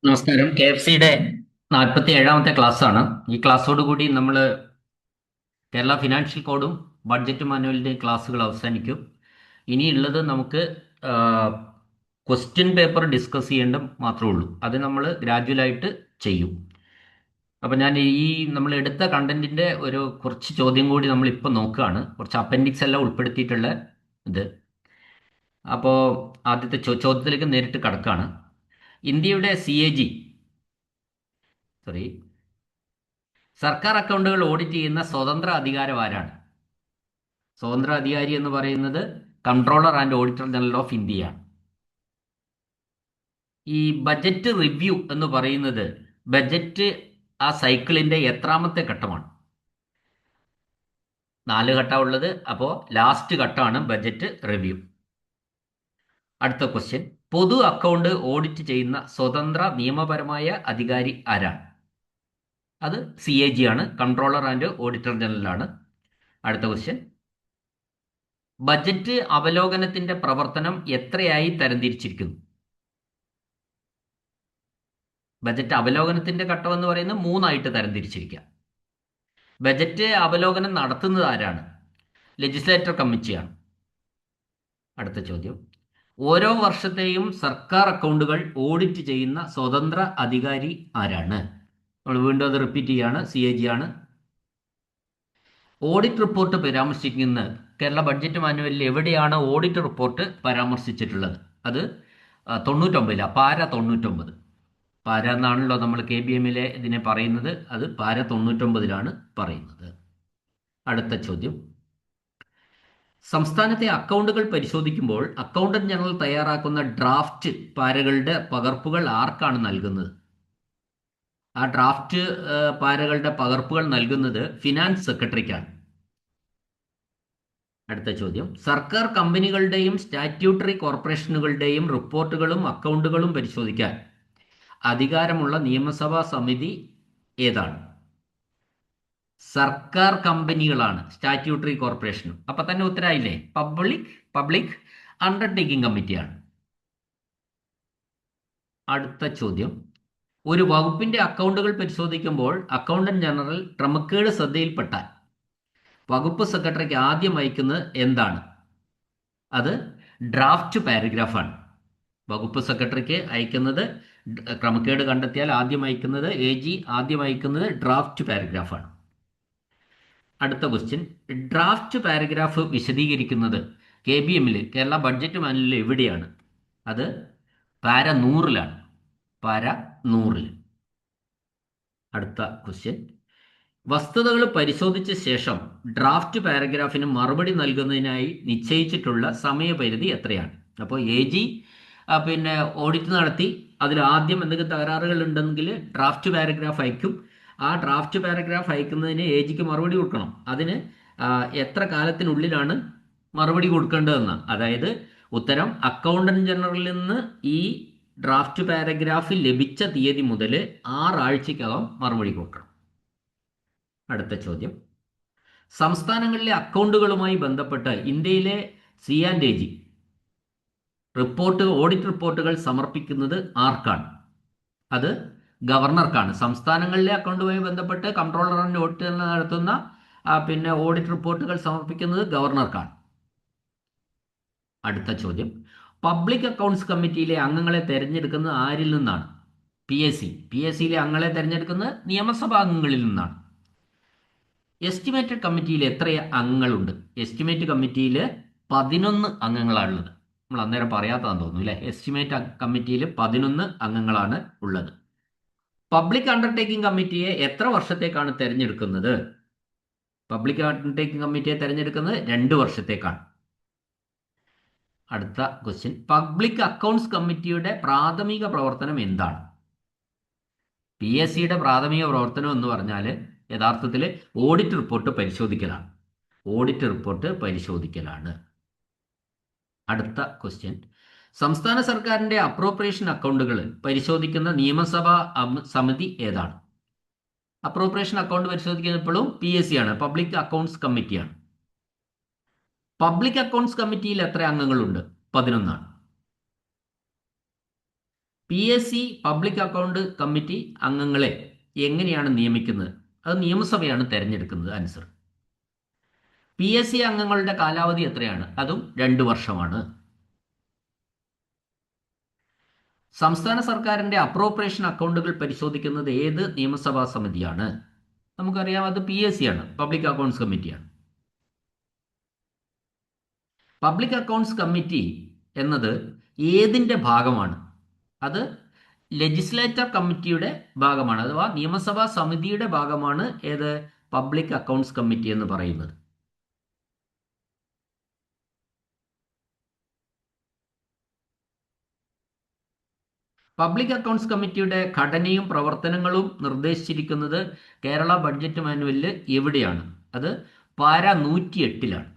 നമസ്കാരം. KFCയുടെ 47ാമത്തെ ക്ലാസ്സാണ്. ഈ ക്ലാസ്സോടുകൂടി നമ്മൾ കേരള ഫിനാൻഷ്യൽ കോഡും ബഡ്ജറ്റ് മാനുവലിൻ്റെയും ക്ലാസ്സുകൾ അവസാനിക്കും. ഇനിയുള്ളത് നമുക്ക് ക്വസ്റ്റ്യൻ പേപ്പർ ഡിസ്കസ് ചെയ്യേണ്ട മാത്രമേ ഉള്ളൂ. അത് നമ്മൾ ഗ്രാജുവലായിട്ട് ചെയ്യും. അപ്പോൾ ഞാൻ നമ്മൾ എടുത്ത കണ്ടന്റിൻ്റെ ഒരു കുറച്ച് ചോദ്യം കൂടി നമ്മളിപ്പോൾ നോക്കുകയാണ്. കുറച്ച് അപ്പൻഡിക്സ് എല്ലാം ഉൾപ്പെടുത്തിയിട്ടുള്ള ഇത്. അപ്പോൾ ആദ്യത്തെ ചോദ്യത്തിലേക്ക് നേരിട്ട് കടക്കുകയാണ്. ഇന്ത്യയുടെ CAG, സോറി, സർക്കാർ അക്കൗണ്ടുകൾ ഓഡിറ്റ് ചെയ്യുന്ന സ്വതന്ത്ര അധികാരം ആരാണ്? സ്വതന്ത്ര അധികാരി എന്ന് പറയുന്നത് controller and auditor general of ഇന്ത്യയാണ്. ഈ ബജറ്റ് റിവ്യൂ എന്ന് പറയുന്നത് ബജറ്റ് ആ സൈക്കിളിന്റെ എത്രാമത്തെ ഘട്ടമാണ്? 4 ഘട്ടമുള്ളത്. അപ്പോൾ ലാസ്റ്റ് ഘട്ടമാണ് ബജറ്റ് റിവ്യൂ. അടുത്ത ക്വസ്റ്റ്യൻ, പൊതു അക്കൗണ്ട് ഓഡിറ്റ് ചെയ്യുന്ന സ്വതന്ത്ര നിയമപരമായ അധികാരി ആരാണ്? അത് CAG ആണ്, കൺട്രോളർ ആൻഡ് ഓഡിറ്റർ ജനറൽ ആണ്. അടുത്ത ക്വസ്റ്റ്യൻ, ബജറ്റ് അവലോകനത്തിന്റെ പ്രവർത്തനം എത്രയായി തരംതിരിച്ചിരിക്കുന്നു? ബജറ്റ് അവലോകനത്തിന്റെ ഘട്ടം എന്ന് പറയുന്നത് 3ആയിട്ട് തരംതിരിച്ചിരിക്കുക. ബജറ്റ് അവലോകനം നടത്തുന്നത് ആരാണ്? ലെജിസ്ലേറ്റർ കമ്മിറ്റിയാണ്. അടുത്ത ചോദ്യം, ഓരോ വർഷത്തെയും സർക്കാർ അക്കൗണ്ടുകൾ ഓഡിറ്റ് ചെയ്യുന്ന സ്വതന്ത്ര അധികാരി ആരാണ്? നമ്മൾ വീണ്ടും അത് റിപ്പീറ്റ് ചെയ്യാണ്, CAG ആണ്. ഓഡിറ്റ് റിപ്പോർട്ട് പരാമർശിക്കുന്ന കേരള ബഡ്ജറ്റ് മാനുവലിൽ എവിടെയാണ് ഓഡിറ്റ് റിപ്പോർട്ട് പരാമർശിച്ചിട്ടുള്ളത്? അത് 99, പാര 99. പാര എന്നാണല്ലോ നമ്മൾ KBMലെ ഇതിനെ പറയുന്നത്. അത് പാര 99ലാണ് പറയുന്നത്. അടുത്ത ചോദ്യം, സംസ്ഥാനത്തെ അക്കൗണ്ടുകൾ പരിശോധിക്കുമ്പോൾ അക്കൗണ്ടന്റ് ജനറൽ തയ്യാറാക്കുന്ന ഡ്രാഫ്റ്റ് പാരകളുടെ പകർപ്പുകൾ ആർക്കാണ് നൽകുന്നത്? ആ ഡ്രാഫ്റ്റ് പാരകളുടെ പകർപ്പുകൾ നൽകുന്നത് ഫിനാൻസ് സെക്രട്ടറിക്കാണ്. അടുത്ത ചോദ്യം, സർക്കാർ കമ്പനികളുടെയും സ്റ്റാറ്റ്യൂട്ടറി കോർപ്പറേഷനുകളുടെയും റിപ്പോർട്ടുകളും അക്കൗണ്ടുകളും പരിശോധിക്കാൻ അധികാരമുള്ള നിയമസഭാ സമിതി ഏതാണ്? സർക്കാർ കമ്പനികളാണ് സ്റ്റാറ്റ്യൂട്ടറി കോർപ്പറേഷനും. അപ്പൊ തന്നെ ഉത്തരായില്ലേ, പബ്ലിക് അണ്ടർടേക്കിംഗ് കമ്മിറ്റിയാണ്. അടുത്ത ചോദ്യം, ഒരു വകുപ്പിന്റെ അക്കൗണ്ടുകൾ പരിശോധിക്കുമ്പോൾ അക്കൗണ്ടന്റ് ജനറൽ ക്രമക്കേട് ശ്രദ്ധയിൽപ്പെട്ടാൽ വകുപ്പ് സെക്രട്ടറിക്ക് ആദ്യം അയക്കുന്നത് എന്താണ്? അത് ഡ്രാഫ്റ്റ് പാരഗ്രാഫാണ്. വകുപ്പ് സെക്രട്ടറിക്ക് അയക്കുന്നത്, ക്രമക്കേട് കണ്ടെത്തിയാൽ ആദ്യം അയക്കുന്നത്, AG ആദ്യം അയക്കുന്നത് ഡ്രാഫ്റ്റ് പാരഗ്രാഫാണ്. അടുത്ത ക്വസ്റ്റ്യൻ, ഡ്രാഫ്റ്റ് പാരഗ്രാഫ് വിശദീകരിക്കുന്നത് KBMൽ കേരള ബഡ്ജറ്റ് മാനുവലിൽ എവിടെയാണ്? അത് പാര 100ലാണ്. പാര 100ൽ. അടുത്ത ക്വസ്റ്റ്യൻ, വസ്തുതകൾ പരിശോധിച്ച ശേഷം ഡ്രാഫ്റ്റ് പാരഗ്രാഫിന് മറുപടി നൽകുന്നതിനായി നിശ്ചയിച്ചിട്ടുള്ള സമയപരിധി എത്രയാണ്? അപ്പോൾ AG പിന്നെ ഓഡിറ്റ് നടത്തി അതിൽ ആദ്യം എന്തെങ്കിലും തകരാറുകൾ ഉണ്ടെങ്കിൽ ഡ്രാഫ്റ്റ് പാരഗ്രാഫ് അയക്കും. ആ ഡ്രാഫ്റ്റ് പാരഗ്രാഫ് അയക്കുന്നതിന് AGക്ക് മറുപടി കൊടുക്കണം. അതിന് എത്ര കാലത്തിനുള്ളിലാണ് മറുപടി കൊടുക്കേണ്ടതെന്ന്, അതായത് ഉത്തരം അക്കൗണ്ടന്റ് ജനറലിൽ നിന്ന് ഈ ഡ്രാഫ്റ്റ് പാരഗ്രാഫ് ലഭിച്ച തീയതി മുതൽ 6 ആഴ്ചക്കകം മറുപടി കൊടുക്കണം. അടുത്ത ചോദ്യം, സംസ്ഥാനങ്ങളിലെ അക്കൗണ്ടുകളുമായി ബന്ധപ്പെട്ട് ഇന്ത്യയിലെ CAG ഓഡിറ്റ് റിപ്പോർട്ടുകൾ സമർപ്പിക്കുന്നത് ആർക്കാണ്? അത് ഗവർണർക്കാണ്. സംസ്ഥാനങ്ങളിലെ അക്കൗണ്ടുമായി ബന്ധപ്പെട്ട് കൺട്രോളർ ആൻഡ് ഓഡിറ്റർ നടത്തുന്ന പിന്നെ ഓഡിറ്റ് റിപ്പോർട്ടുകൾ സമർപ്പിക്കുന്നത് ഗവർണർക്കാണ്. അടുത്ത ചോദ്യം, പബ്ലിക് അക്കൗണ്ട്സ് കമ്മിറ്റിയിലെ അംഗങ്ങളെ തെരഞ്ഞെടുക്കുന്നത് ആരിൽ നിന്നാണ്? PSCയിലെ അംഗങ്ങളെ തെരഞ്ഞെടുക്കുന്നത് നിയമസഭാ അംഗങ്ങളിൽ നിന്നാണ്. എസ്റ്റിമേറ്റഡ് കമ്മിറ്റിയിൽ എത്ര അംഗങ്ങളുണ്ട്? എസ്റ്റിമേറ്റ് കമ്മിറ്റിയിൽ 11 അംഗങ്ങളാണുള്ളത്. നമ്മൾ അന്നേരം പറയാത്തതാന്ന് തോന്നുന്നു അല്ലേ? എസ്റ്റിമേറ്റ് കമ്മിറ്റിയിൽ 11 അംഗങ്ങളാണ് ഉള്ളത്. പബ്ലിക് അണ്ടർടേക്കിംഗ് കമ്മിറ്റിയെ എത്ര വർഷത്തേക്കാണ് തെരഞ്ഞെടുക്കുന്നത്? പബ്ലിക് അണ്ടർടേക്കിംഗ് കമ്മിറ്റിയെ തെരഞ്ഞെടുക്കുന്നത് 2 വർഷത്തേക്കാണ്. അടുത്ത ക്വസ്റ്റ്യൻ, പബ്ലിക് അക്കൗണ്ട്സ് കമ്മിറ്റിയുടെ പ്രാഥമിക പ്രവർത്തനം എന്താണ്? PSCയുടെ പ്രാഥമിക പ്രവർത്തനം എന്ന് പറഞ്ഞാൽ യഥാർത്ഥത്തിൽ ഓഡിറ്റ് റിപ്പോർട്ട് പരിശോധിക്കലാണ്. ഓഡിറ്റ് റിപ്പോർട്ട് പരിശോധിക്കലാണ്. അടുത്ത ക്വസ്റ്റ്യൻ, സംസ്ഥാന സർക്കാരിന്റെ അപ്രോപ്രിയേഷൻ അക്കൗണ്ടുകൾ പരിശോധിക്കുന്ന നിയമസഭാ സമിതി ഏതാണ്? അപ്രോപ്രിയേഷൻ അക്കൗണ്ട് പരിശോധിക്കുന്നപ്പോഴും PSC ആണ്, പബ്ലിക് അക്കൗണ്ട്സ് കമ്മിറ്റിയാണ്. പബ്ലിക് അക്കൗണ്ട്സ് കമ്മിറ്റിയിൽ എത്ര അംഗങ്ങളുണ്ട്? 11 ആണ്. PSC പബ്ലിക് അക്കൗണ്ട് കമ്മിറ്റി അംഗങ്ങളെ എങ്ങനെയാണ് നിയമിക്കുന്നത്? അത് നിയമസഭയാണ് തെരഞ്ഞെടുക്കുന്നത്. ആൻസർ. PSC അംഗങ്ങളുടെ കാലാവധി എത്രയാണ്? അതും 2 വർഷമാണ്. സംസ്ഥാന സർക്കാരിന്റെ അപ്രോപ്രിയേഷൻ അക്കൗണ്ടുകൾ പരിശോധിക്കുന്നത് ഏത് നിയമസഭാ സമിതിയാണ്? നമുക്കറിയാം, അത് PSC ആണ്, പബ്ലിക് അക്കൗണ്ട്സ് കമ്മിറ്റിയാണ്. പബ്ലിക് അക്കൗണ്ട്സ് കമ്മിറ്റി എന്നത് ഏതിൻ്റെ ഭാഗമാണ്? അത് ലെജിസ്ലേറ്റർ കമ്മിറ്റിയുടെ ഭാഗമാണ്, അഥവാ നിയമസഭാ സമിതിയുടെ ഭാഗമാണ് ഏത് പബ്ലിക് അക്കൗണ്ട്സ് കമ്മിറ്റി എന്ന് പറയുന്നത്. പബ്ലിക് അക്കൗണ്ട്സ് കമ്മിറ്റിയുടെ ഘടനയും പ്രവർത്തനങ്ങളും നിർദ്ദേശിച്ചിരിക്കുന്നത് കേരള ബഡ്ജറ്റ് മാനുവലിൽ എവിടെയാണ്? അത് പാര 108ലാണ്.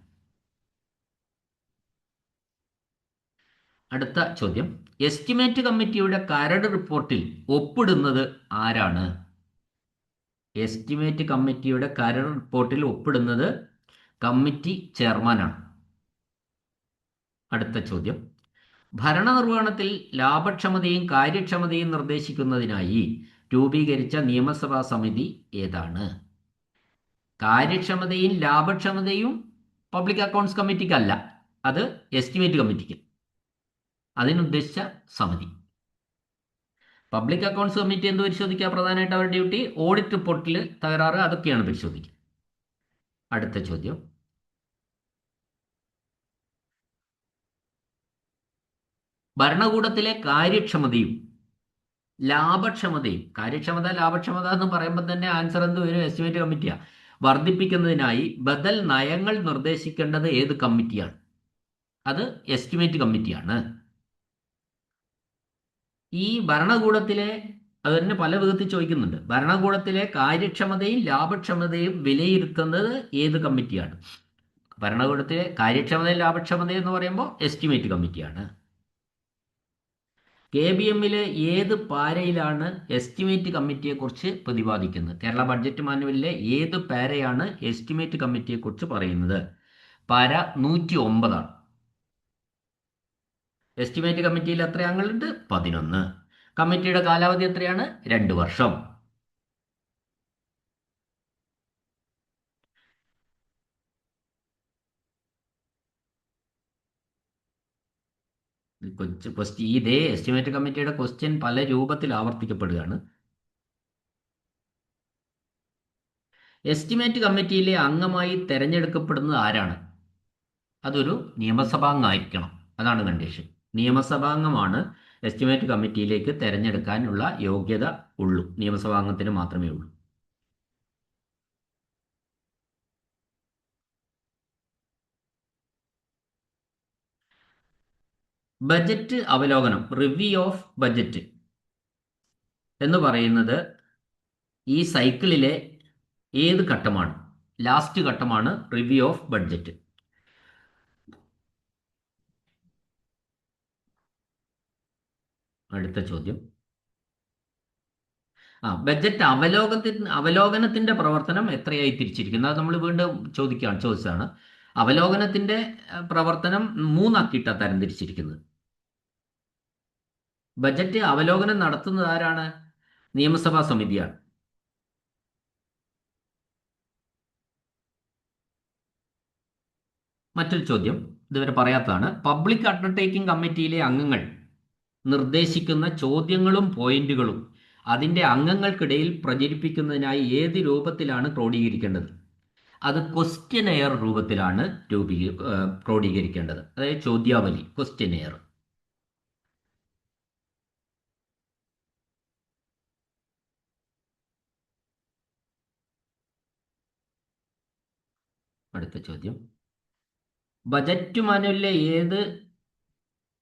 അടുത്ത ചോദ്യം, എസ്റ്റിമേറ്റ് കമ്മിറ്റിയുടെ കരട് റിപ്പോർട്ടിൽ ഒപ്പിടുന്നത് ആരാണ്? എസ്റ്റിമേറ്റ് കമ്മിറ്റിയുടെ കരട് റിപ്പോർട്ടിൽ ഒപ്പിടുന്നത് കമ്മിറ്റി ചെയർമാനാണ്. അടുത്ത ചോദ്യം, ഭരണനിർവഹണത്തിൽ ലാഭക്ഷമതയും കാര്യക്ഷമതയും നിർദ്ദേശിക്കുന്നതിനായി രൂപീകരിച്ച നിയമസഭാ സമിതി ഏതാണ്? കാര്യക്ഷമതയും ലാഭക്ഷമതയും പബ്ലിക് അക്കൗണ്ട്സ് കമ്മിറ്റിക്കല്ല, അത് എസ്റ്റിമേറ്റ് കമ്മിറ്റിക്ക്, അതിനുദ്ദേശിച്ച സമിതി. പബ്ലിക് അക്കൗണ്ട്സ് കമ്മിറ്റി എന്ത് പരിശോധിക്കുക? പ്രധാനമായിട്ട് അവരുടെ ഡ്യൂട്ടി ഓഡിറ്റ് റിപ്പോർട്ടിൽ തകരാറ്, അതൊക്കെയാണ് പരിശോധിക്കുക. അടുത്ത ചോദ്യം, ഭരണകൂടത്തിലെ കാര്യക്ഷമതയും ലാഭക്ഷമതയും, കാര്യക്ഷമത ലാഭക്ഷമത എന്ന് പറയുമ്പോൾ തന്നെ ആൻസർ എന്ത് വരും? എസ്റ്റിമേറ്റ് കമ്മിറ്റിയാണ്. വർദ്ധിപ്പിക്കുന്നതിനായി ബദൽ നയങ്ങൾ നിർദ്ദേശിക്കേണ്ടത് ഏത് കമ്മിറ്റിയാണ്? അത് എസ്റ്റിമേറ്റ് കമ്മിറ്റിയാണ്. ഈ ഭരണകൂടത്തിലെ, അത് തന്നെ പല വിധത്തിൽ ചോദിക്കുന്നുണ്ട്, ഭരണകൂടത്തിലെ കാര്യക്ഷമതയും ലാഭക്ഷമതയും വിലയിരുത്തുന്നത് ഏത് കമ്മിറ്റിയാണ്? ഭരണകൂടത്തിലെ കാര്യക്ഷമതയും ലാഭക്ഷമതയും എന്ന് പറയുമ്പോൾ എസ്റ്റിമേറ്റ് കമ്മിറ്റിയാണ്. KBMലെ ഏത് പാരയിലാണ് എസ്റ്റിമേറ്റ് കമ്മിറ്റിയെക്കുറിച്ച് പ്രതിപാദിക്കുന്നത്? കേരള ബഡ്ജറ്റ് മാനുവലിലെ ഏത് പാരയാണ് എസ്റ്റിമേറ്റ് കമ്മിറ്റിയെക്കുറിച്ച് പറയുന്നത്? പാര 109ആണ്. എസ്റ്റിമേറ്റ് കമ്മിറ്റിയിൽ എത്ര അംഗങ്ങളുണ്ട്? 11. കമ്മിറ്റിയുടെ കാലാവധി എത്രയാണ്? 2 വർഷം. ഇതേ എസ്റ്റിമേറ്റ് കമ്മിറ്റിയുടെ ക്വസ്റ്റ്യൻ പല രൂപത്തിൽ ആവർത്തിക്കപ്പെടുകയാണ്. എസ്റ്റിമേറ്റ് കമ്മിറ്റിയിലെ അംഗമായി തെരഞ്ഞെടുക്കപ്പെടുന്നത് ആരാണ്? അതൊരു നിയമസഭാംഗമായിരിക്കണം, അതാണ് കണ്ടീഷൻ. നിയമസഭാംഗമാണ് എസ്റ്റിമേറ്റ് കമ്മിറ്റിയിലേക്ക് തെരഞ്ഞെടുക്കാനുള്ള യോഗ്യത ഉള്ളൂ, നിയമസഭാംഗത്തിന് മാത്രമേ ഉള്ളൂ. ബജറ്റ് അവലോകനം, റിവ്യൂ ഓഫ് ബജറ്റ് എന്ന് പറയുന്നത് ഈ സൈക്കിളിലെ ഏത് ഘട്ടമാണ്? ലാസ്റ്റ് ഘട്ടമാണ് റിവ്യൂ ഓഫ് ബഡ്ജറ്റ്. അടുത്ത ചോദ്യം, ബജറ്റ് അവലോകനത്തിന്റെ പ്രവർത്തനം എത്രയായി തിരിച്ചിരിക്കുന്നത്? അത് നമ്മൾ വീണ്ടും ചോദിച്ചതാണ്. അവലോകനത്തിന്റെ പ്രവർത്തനം 3ആക്കിയിട്ടാണ് തരംതിരിച്ചിരിക്കുന്നത്. ബജറ്റ് അവലോകനം നടത്തുന്നത് ആരാണ്? നിയമസഭാ സമിതിയാണ്. മറ്റൊരു ചോദ്യം, ഇതുവരെ പറയാത്തതാണ്. പബ്ലിക് അണ്ടർടേക്കിംഗ് കമ്മിറ്റിയിലെ അംഗങ്ങൾ നിർദ്ദേശിക്കുന്ന ചോദ്യങ്ങളും പോയിന്റുകളും അതിൻ്റെ അംഗങ്ങൾക്കിടയിൽ പ്രചരിപ്പിക്കുന്നതിനായി ഏത് രൂപത്തിലാണ് ക്രോഡീകരിക്കേണ്ടത്? അത് ക്വസ്റ്റ്യനെയർ രൂപത്തിലാണ് ക്രോഡീകരിക്കേണ്ടത്, അതായത് ചോദ്യാവലി, ക്വസ്റ്റ്യനെയർ. അടുത്ത ചോദ്യം, ബജറ്റ് മാനുവലിലെ ഏത്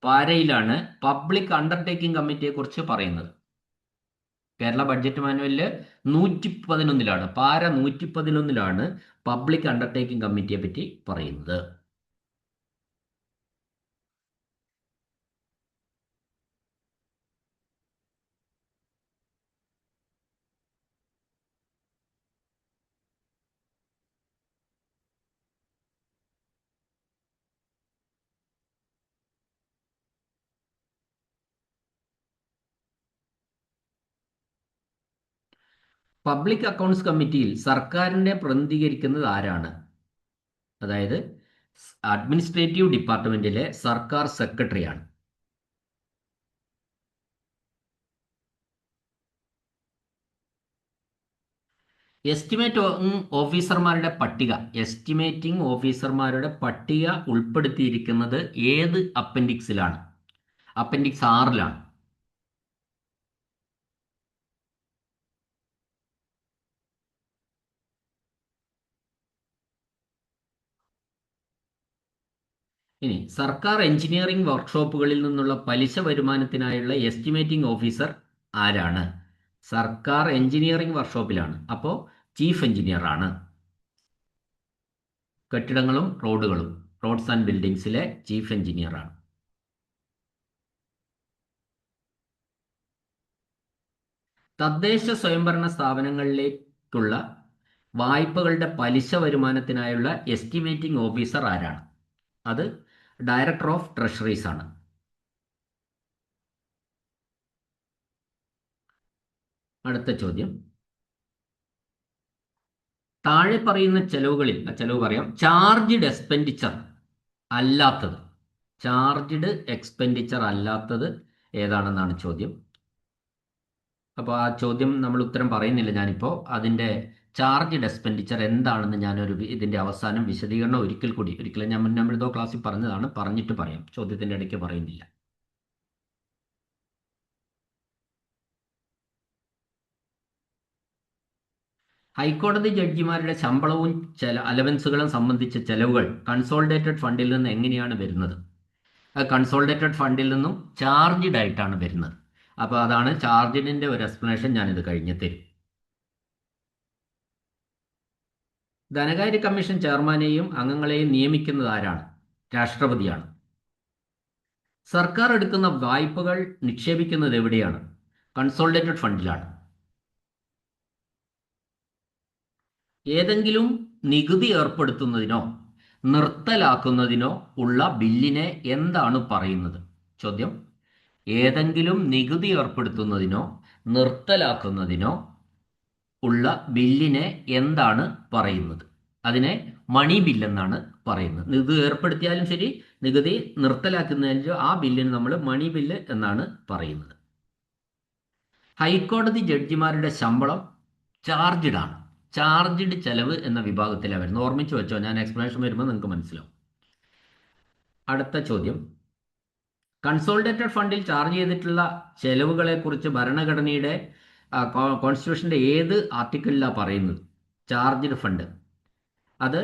പാരയിലാണ് പബ്ലിക് അണ്ടർടേക്കിംഗ് കമ്മിറ്റിയെ കുറിച്ച് പറയുന്നത്? കേരള ബഡ്ജറ്റ് മാനുവലില് 111ലാണ്, പാര 111ലാണ് പബ്ലിക് അണ്ടർടേക്കിംഗ് കമ്മിറ്റിയെ പറ്റി പറയുന്നത്. പബ്ലിക് അക്കൗണ്ട്സ് കമ്മിറ്റിയിൽ സർക്കാരിനെ പ്രതിനിധീകരിക്കുന്നത് ആരാണ്? അതായത് അഡ്മിനിസ്ട്രേറ്റീവ് ഡിപ്പാർട്ട്മെന്റിലെ സർക്കാർ സെക്രട്ടറിയാണ്. എസ്റ്റിമേറ്റിംഗ് ഓഫീസർമാരുടെ പട്ടിക ഉൾപ്പെടുത്തിയിരിക്കുന്നത് ഏത് അപ്പൻഡിക്സിലാണ്? അപ്പൻഡിക്സ് 6-ലാണ്. ഇനി സർക്കാർ എഞ്ചിനീയറിംഗ് വർക്ക്ഷോപ്പുകളിൽ നിന്നുള്ള പലിശ വരുമാനത്തിനായുള്ള എസ്റ്റിമേറ്റിംഗ് ഓഫീസർ ആരാണ്? സർക്കാർ എഞ്ചിനീയറിംഗ് വർക്ക്ഷോപ്പിലാണ്. അപ്പോൾ ചീഫ് എഞ്ചിനീയർ ആണ്. കെട്ടിടങ്ങളും റോഡ്സ് ആൻഡ് ബിൽഡിംഗ്സിലെ ചീഫ് എഞ്ചിനീയർ ആണ്. തദ്ദേശ സ്വയംഭരണ സ്ഥാപനങ്ങളിലേക്കുള്ള വായ്പകളുടെ പലിശ വരുമാനത്തിനായുള്ള എസ്റ്റിമേറ്റിംഗ് ഓഫീസർ ആരാണ്? അത് ഡയറക്ടർ ഓഫ് ട്രഷറീസ് ആണ്. അടുത്ത ചോദ്യം, താഴെ പറയുന്ന ചെലവുകളിൽ ചെലവ് പറയാം, ചാർജ്ഡ് എക്സ്പെൻഡിച്ചർ അല്ലാത്തത് ഏതാണെന്നാണ് ചോദ്യം. അപ്പോൾ ആ ചോദ്യം നമ്മൾ ഉത്തരം പറയുന്നില്ല ഞാനിപ്പോൾ. അതിൻ്റെ ചാർജ്ഡ് എക്സ്പെൻഡിച്ചർ എന്താണെന്ന് ഞാനൊരു ഇതിൻ്റെ അവസാനം വിശദീകരണം ഒരിക്കലും ഞാൻ മുന്നേ ക്ലാസ്സിൽ പറഞ്ഞതാണ്, പറഞ്ഞിട്ട് പറയാം, ചോദ്യത്തിൻ്റെ ഇടയ്ക്ക് പറയുന്നില്ല. ഹൈക്കോടതി ജഡ്ജിമാരുടെ ശമ്പളവും അലവൻസുകളും സംബന്ധിച്ച ചെലവുകൾ കൺസോളിഡേറ്റഡ് ഫണ്ടിൽ നിന്ന് എങ്ങനെയാണ് വരുന്നത്? കൺസോളിഡേറ്റഡ് ഫണ്ടിൽ നിന്നും ചാർജ്ഡ് ആയിട്ടാണ് വരുന്നത്. അപ്പോൾ അതാണ് ചാർജിൻ്റെ ഒരു എക്സ്പ്ലനേഷൻ ഞാനിത് കഴിഞ്ഞ് തരും. ധനകാര്യ കമ്മീഷൻ ചെയർമാനെയും അംഗങ്ങളെയും നിയമിക്കുന്നത് ആരാണ്? രാഷ്ട്രപതിയാണ്. സർക്കാർ എടുക്കുന്ന വായ്പകൾ നിക്ഷേപിക്കുന്നത് എവിടെയാണ്? കൺസോളിഡേറ്റഡ് ഫണ്ടിലാണ്. ഏതെങ്കിലും നികുതി ഏർപ്പെടുത്തുന്നതിനോ നിർത്തലാക്കുന്നതിനോ ഉള്ള ബില്ലിനെ എന്താണ് പറയുന്നത്? ചോദ്യം, ഏതെങ്കിലും നികുതി ഏർപ്പെടുത്തുന്നതിനോ നിർത്തലാക്കുന്നതിനോ ഉള്ള ബില്ലിനെ എന്താണ് പറയുന്നത്? അതിനെ മണി ബില്ലെന്നാണ് പറയുന്നത്. നികുതി ഏർപ്പെടുത്തിയാലും ശരി, നികുതി നിർത്തലാക്കുന്നതിനും ആ ബില്ലിന് നമ്മൾ മണി ബില്ല് എന്നാണ് പറയുന്നത്. ഹൈക്കോടതി ജഡ്ജിമാരുടെ ശമ്പളം ചാർജ്ഡ് ആണ്. ചാർജ്ഡ് ചെലവ് എന്ന വിഭാഗത്തിലാണ് വരുന്നത്. ഓർമ്മിച്ച് വെച്ചോ, ഞാൻ എക്സ്പ്ലനേഷൻ വരുമ്പോൾ നിങ്ങൾക്ക് മനസ്സിലാവും. അടുത്ത ചോദ്യം, കൺസോളിഡേറ്റഡ് ഫണ്ടിൽ ചാർജ് ചെയ്തിട്ടുള്ള ചെലവുകളെക്കുറിച്ച് ഭരണഘടനയുടെ കോൺസ്റ്റിറ്റ്യൂഷൻ്റെ ഏത് ആർട്ടിക്കിളിലാണ് പറയുന്നത്? ചാർജ്ഡ് ഫണ്ട് അത്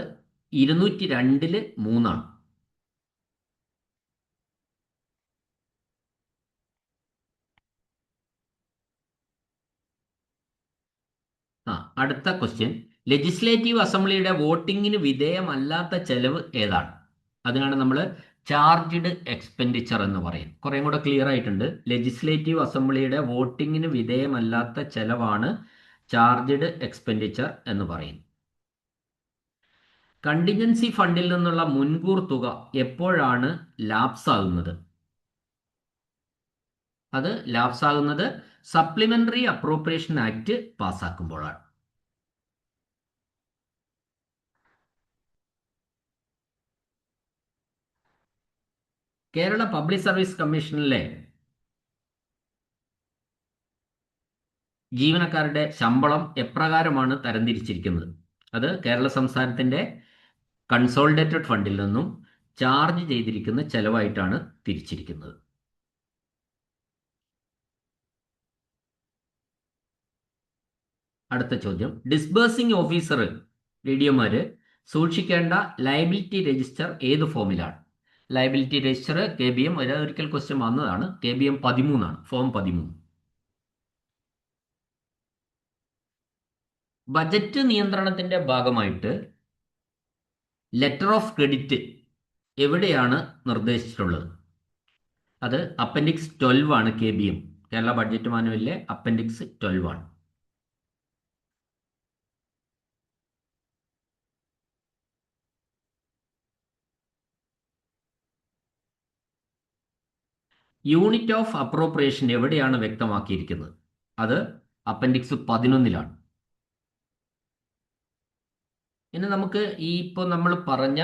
202-3 അടുത്ത ക്വസ്റ്റ്യൻ, ലെജിസ്ലേറ്റീവ് അസംബ്ലിയുടെ വോട്ടിങ്ങിന് വിധേയമല്ലാത്ത ചെലവ് ഏതാണ്? അതിനാണ് നമ്മൾ ചാർജ്ഡ് എക്സ്പെൻഡിച്ചർ എന്ന് പറയും. കുറേയും കൂടെ ക്ലിയർ ആയിട്ടുണ്ട്. ലെജിസ്ലേറ്റീവ് അസംബ്ലിയുടെ വോട്ടിങ്ങിന് വിധേയമല്ലാത്ത ചെലവാണ് ചാർജ്ഡ് എക്സ്പെൻഡിച്ചർ എന്ന് പറയും. കണ്ടിൻജൻസി ഫണ്ടിൽ നിന്നുള്ള മുൻകൂർ തുക എപ്പോഴാണ് ലാപ്സ് ആകുന്നത്? അത് ലാപ്സ് ആകുന്നത് സപ്ലിമെന്ററി അപ്രോപ്രിയേഷൻ ആക്ട് പാസ്സാക്കുമ്പോഴാണ്. കേരള പബ്ലിക് സർവീസ് കമ്മീഷനിലെ ജീവനക്കാരുടെ ശമ്പളം എപ്രകാരമാണ് തരംതിരിച്ചിരിക്കുന്നത്? അത് കേരള സംസ്ഥാനത്തിൻ്റെ കൺസോളിഡേറ്റഡ് ഫണ്ടിൽ നിന്നും ചാർജ് ചെയ്തിരിക്കുന്ന ചെലവായിട്ടാണ് തിരിച്ചിരിക്കുന്നത്. അടുത്ത ചോദ്യം, ഡിസ്ബേഴ്സിംഗ് ഓഫീസർ ഡി.ഡി.ഒമാര് സൂക്ഷിക്കേണ്ട ലയബിലിറ്റി രജിസ്റ്റർ ഏത് ഫോമിലാണ്? ലയബിലിറ്റി രജിസ്റ്റർ KBM ഒരിക്കൽ ക്വസ്റ്റ്യൻ വന്നതാണ്. KBM 13 ആണ്, ഫോം 13. ബജറ്റ് നിയന്ത്രണത്തിന്റെ ഭാഗമായിട്ട് ലെറ്റർ ഓഫ് ക്രെഡിറ്റ് എവിടെയാണ് നിർദ്ദേശിച്ചിട്ടുള്ളത്? അത് അപ്പൻഡിക്സ് 12 ആണ്. KBM കേരള ബഡ്ജറ്റ് മാനുവലിലെ അപ്പൻഡിക്സ് 12 ആണ്. യൂണിറ്റ് ഓഫ് അപ്രോപ്രിയേഷൻ എവിടെയാണ് വ്യക്തമാക്കിയിരിക്കുന്നത്? അത് അപ്പൻഡിക്സ് 11-ലാണ്. ഇനി നമുക്ക് ഈ ഇപ്പോൾ നമ്മൾ പറഞ്ഞ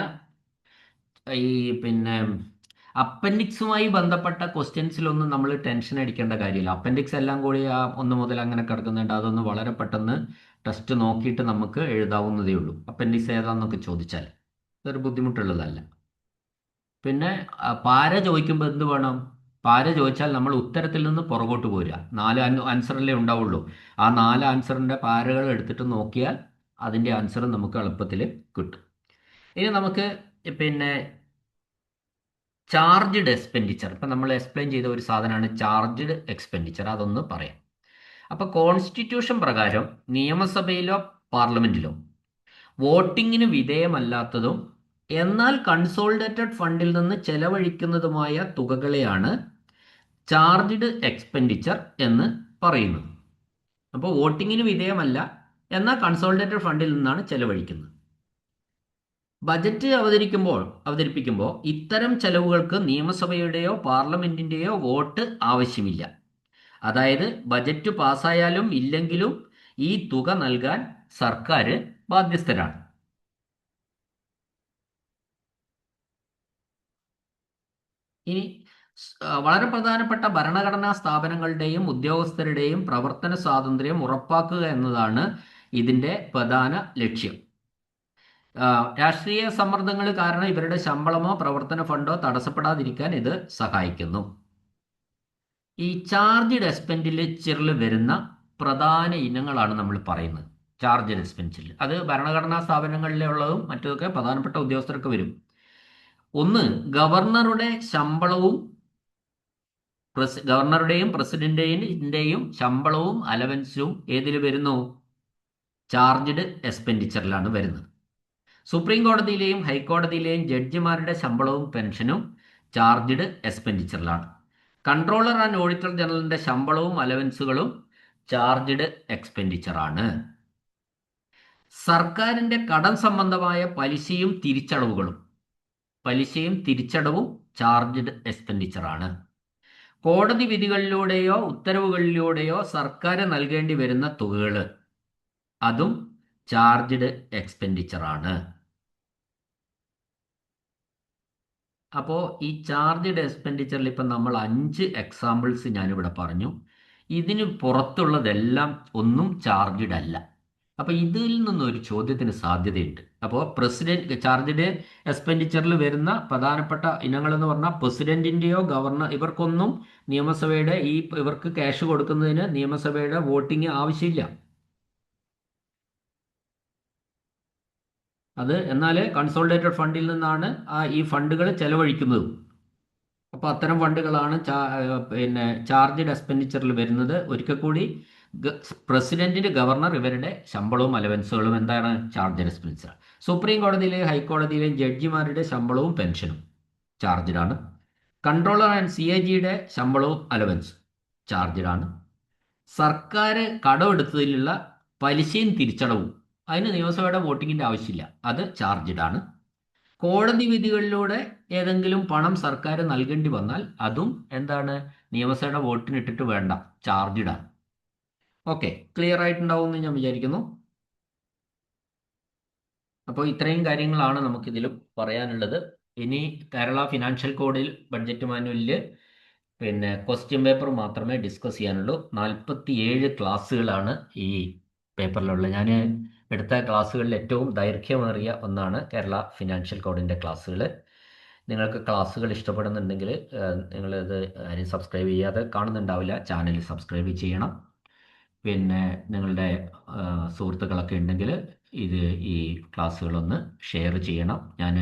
ഈ പിന്നെ അപ്പൻഡിക്സുമായി ബന്ധപ്പെട്ട ക്വസ്റ്റ്യൻസിലൊന്നും നമ്മൾ ടെൻഷൻ അടിക്കേണ്ട കാര്യമില്ല. അപ്പൻഡിക്സ് എല്ലാം കൂടി ആ 1 മുതൽ അങ്ങനെ കിടക്കുന്നുണ്ട്. അതൊന്ന് വളരെ പെട്ടെന്ന് ടെസ്റ്റ് നോക്കിയിട്ട് നമുക്ക് എഴുതാവുന്നതേ ഉള്ളൂ. അപ്പൻഡിക്സ് ഏതാന്നൊക്കെ ചോദിച്ചാൽ ഇതൊരു ബുദ്ധിമുട്ടുള്ളതല്ല. പിന്നെ പാര ചോദിക്കുമ്പോൾ എന്ത് വേണം? പാര ചോദിച്ചാൽ നമ്മൾ ഉത്തരത്തിൽ നിന്ന് പുറകോട്ട് പോരുക. 4 ആൻസറല്ലേ ഉണ്ടാവുള്ളൂ. ആ 4 ആൻസറിൻ്റെ പാരകൾ എടുത്തിട്ട് നോക്കിയാൽ അതിൻ്റെ ആൻസർ നമുക്ക് എളുപ്പത്തിൽ കിട്ടും. ഇനി നമുക്ക് പിന്നെ ചാർജ്ഡ് എക്സ്പെൻഡിച്ചർ, ഇപ്പം നമ്മൾ എക്സ്പ്ലെയിൻ ചെയ്ത ഒരു സാധനമാണ് ചാർജ്ഡ് എക്സ്പെൻഡിച്ചർ. അതൊന്ന് പറയാം. അപ്പോൾ കോൺസ്റ്റിറ്റ്യൂഷൻ പ്രകാരം നിയമസഭയിലോ പാർലമെന്റിലോ വോട്ടിങ്ങിന് വിധേയമല്ലാത്തതും എന്നാൽ കൺസോളിഡേറ്റഡ് ഫണ്ടിൽ നിന്ന് ചെലവഴിക്കുന്നതുമായ തുകകളെയാണ് ചാർജ്ഡ് എക്സ്പെൻഡിച്ചർ എന്ന് പറയുന്നത്. അപ്പോൾ വോട്ടിങ്ങിന് വിധേയമല്ല എന്നാൽ കൺസോളിഡേറ്റഡ് ഫണ്ടിൽ നിന്നാണ് ചെലവഴിക്കുന്നത്. ബജറ്റ് അവതരിപ്പിക്കുമ്പോൾ ഇത്തരം ചെലവുകൾക്ക് നിയമസഭയുടെയോ പാർലമെന്റിന്റെയോ വോട്ട് ആവശ്യമില്ല. അതായത് ബജറ്റ് പാസ്സായാലും ഇല്ലെങ്കിലും ഈ തുക നൽകാൻ സർക്കാർ ബാധ്യസ്ഥരാണ്. ഇനി വളരെ പ്രധാനപ്പെട്ട ഭരണഘടനാ സ്ഥാപനങ്ങളുടെയും ഉദ്യോഗസ്ഥരുടെയും പ്രവർത്തന സ്വാതന്ത്ര്യം ഉറപ്പാക്കുക എന്നതാണ് ഇതിന്റെ പ്രധാന ലക്ഷ്യം. രാഷ്ട്രീയ സമ്മർദ്ദങ്ങൾ കാരണം ഇവരുടെ ശമ്പളമോ പ്രവർത്തന ഫണ്ടോ തടസ്സപ്പെടാതിരിക്കാൻ ഇത് സഹായിക്കുന്നു. ഈ ചാർജ്ഡ് എക്സ്പെൻഡിച്ചറിൽ വരുന്ന പ്രധാന ഇനങ്ങളാണ് നമ്മൾ പറയുന്നത്. ചാർജ്ഡ് എക്സ്പെൻഡിച്ചറിൽ അത് ഭരണഘടനാ സ്ഥാപനങ്ങളിലുള്ളതും മറ്റൊക്കെ പ്രധാനപ്പെട്ട ഉദ്യോഗസ്ഥർക്ക് വരും. ഒന്ന്, ഗവർണറുടെ ശമ്പളവും ഗവർണറുടെയും പ്രസിഡന്റിന്റെയും ശമ്പളവും അലവൻസും ഏതിൽ വരുന്നു? ചാർജ്ഡ് എക്സ്പെൻഡിച്ചറിലാണ് വരുന്നത്. സുപ്രീം കോടതിയിലെയും ഹൈക്കോടതിയിലെയും ജഡ്ജിമാരുടെ ശമ്പളവും പെൻഷനും ചാർജ്ഡ് എക്സ്പെൻഡിച്ചറിലാണ്. കൺട്രോളർ ആൻഡ് ഓഡിറ്റർ ജനറലിന്റെ ശമ്പളവും അലവൻസുകളും ചാർജ്ഡ് എക്സ്പെൻഡിച്ചറാണ്. സർക്കാരിന്റെ കടം സംബന്ധമായ പലിശയും തിരിച്ചടവും ചാർജ്ഡ് എക്സ്പെൻഡിച്ചറാണ്. കോടതി വിധികളിലൂടെയോ ഉത്തരവുകളിലൂടെയോ സർക്കാർ നൽകേണ്ടി വരുന്ന തുകകൾ അതും ചാർജ്ഡ് എക്സ്പെൻഡിച്ചറാണ്. അപ്പോൾ ഈ ചാർജ്ഡ് എക്സ്പെൻഡിച്ചറിൽ ഇപ്പം നമ്മൾ 5 എക്സാമ്പിൾസ് ഞാനിവിടെ പറഞ്ഞു. ഇതിന് പുറത്തുള്ളതെല്ലാം ഒന്നും ചാർജ്ഡ് അല്ല. അപ്പോൾ ഇതിൽ നിന്നൊരു ചോദ്യത്തിന് സാധ്യതയുണ്ട്. അപ്പോൾ ചാർജ്ഡ് എക്സ്പെൻഡിച്ചറിൽ വരുന്ന പ്രധാനപ്പെട്ട ഇനങ്ങൾ എന്ന് പറഞ്ഞാൽ പ്രസിഡന്റിന്റെയോ ഗവർണർ ഇവർക്കൊന്നും നിയമസഭയുടെ ഇവർക്ക് ക്യാഷ് കൊടുക്കുന്നതിന് നിയമസഭയുടെ വോട്ടിംഗ് ആവശ്യമില്ല. എന്നാൽ കൺസോളിഡേറ്റഡ് ഫണ്ടിൽ നിന്നാണ് ഈ ഫണ്ടുകൾ ചെലവഴിക്കുന്നത്. അപ്പോൾ അത്തരം ഫണ്ടുകളാണ് ചാർജ്ഡ് എക്സ്പെൻഡിച്ചറിൽ വരുന്നത്. ഒരിക്കൽ കൂടി പ്രസിഡന്റിന് ഗവർണർ ഇവരുടെ ശമ്പളവും അലവൻസുകളും എന്താണ്? Charged expenditure. സുപ്രീം കോടതിയിലെയും ഹൈക്കോടതിയിലെയും ജഡ്ജിമാരുടെ ശമ്പളവും പെൻഷനും ചാർജ്ഡ് ആണ്. കൺട്രോളർ ആൻഡ് CAGയുടെ ശമ്പളവും അലവൻസും ചാർജ്ഡ് ആണ്. സർക്കാർ കടമെടുത്തതിലുള്ള പലിശയും തിരിച്ചടവും അതിന് നിയമസഭയുടെ വോട്ടിങ്ങിന്റെ ആവശ്യമില്ല, അത് ചാർജ്ഡ് ആണ്. കോടതി വിധികളിലൂടെ ഏതെങ്കിലും പണം സർക്കാർ നൽകേണ്ടി വന്നാൽ അതും എന്താണ്? നിയമസഭയുടെ വോട്ടിനിട്ടിട്ട് വേണ്ട, ചാർജ്ഡ് ആണ്. ഓക്കെ, ക്ലിയർ ആയിട്ടുണ്ടാവും എന്ന് ഞാൻ വിചാരിക്കുന്നു. അപ്പോൾ ഇത്രയും കാര്യങ്ങളാണ് നമുക്കിതിൽ പറയാനുള്ളത്. ഇനി കേരള ഫിനാൻഷ്യൽ കോഡിൽ ബഡ്ജറ്റ് മാനുവലിൽ ക്വസ്റ്റ്യൻ പേപ്പർ മാത്രമേ ഡിസ്കസ് ചെയ്യാനുള്ളൂ. 47 ക്ലാസ്സുകളാണ് ഈ പേപ്പറിലുള്ളത്. ഞാൻ എടുത്ത ക്ലാസ്സുകളിൽ ഏറ്റവും ദൈർഘ്യമേറിയ ഒന്നാണ് കേരള ഫിനാൻഷ്യൽ കോഡിൻ്റെ ക്ലാസ്സുകൾ. നിങ്ങൾക്ക് ക്ലാസ്സുകൾ ഇഷ്ടപ്പെടുന്നുണ്ടെങ്കിൽ നിങ്ങളിത് ആരും സബ്സ്ക്രൈബ് ചെയ്യാതെ കാണുന്നുണ്ടാവില്ല, ചാനൽ സബ്സ്ക്രൈബ് ചെയ്യണം. പിന്നെ നിങ്ങളുടെ സുഹൃത്തുക്കളൊക്കെ ഉണ്ടെങ്കിൽ ഈ ക്ലാസ്സുകളൊന്ന് ഷെയർ ചെയ്യണം. ഞാൻ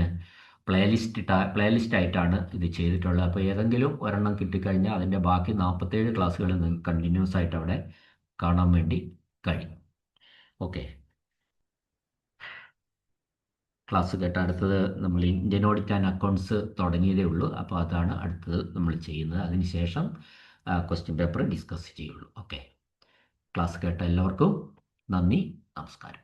പ്ലേലിസ്റ്റ് ആയിട്ടാണ് ഇത് ചെയ്തിട്ടുള്ളത്. അപ്പോൾ ഏതെങ്കിലും ഒരെണ്ണം കിട്ടിക്കഴിഞ്ഞാൽ അതിൻ്റെ ബാക്കി 47 ക്ലാസ്സുകൾ നിങ്ങൾക്ക് കണ്ടിന്യൂസ് ആയിട്ട് അവിടെ കാണാൻ വേണ്ടി കഴിയും. ഓക്കെ, ക്ലാസ് കേട്ട അടുത്തത് നമ്മൾ ഇന്ത്യൻ ഓഡിറ്റ് ആൻഡ് അക്കൗണ്ട്സ് തുടങ്ങിയതേ ഉള്ളൂ. അപ്പോൾ അതാണ് അടുത്തത് നമ്മൾ ചെയ്യുന്നത്. അതിനുശേഷം ക്വസ്റ്റ്യൻ പേപ്പർ ഡിസ്കസ് ചെയ്യുള്ളൂ. ഓക്കെ, ക്ലാസ് കേട്ട എല്ലാവർക്കും നന്ദി, നമസ്കാരം.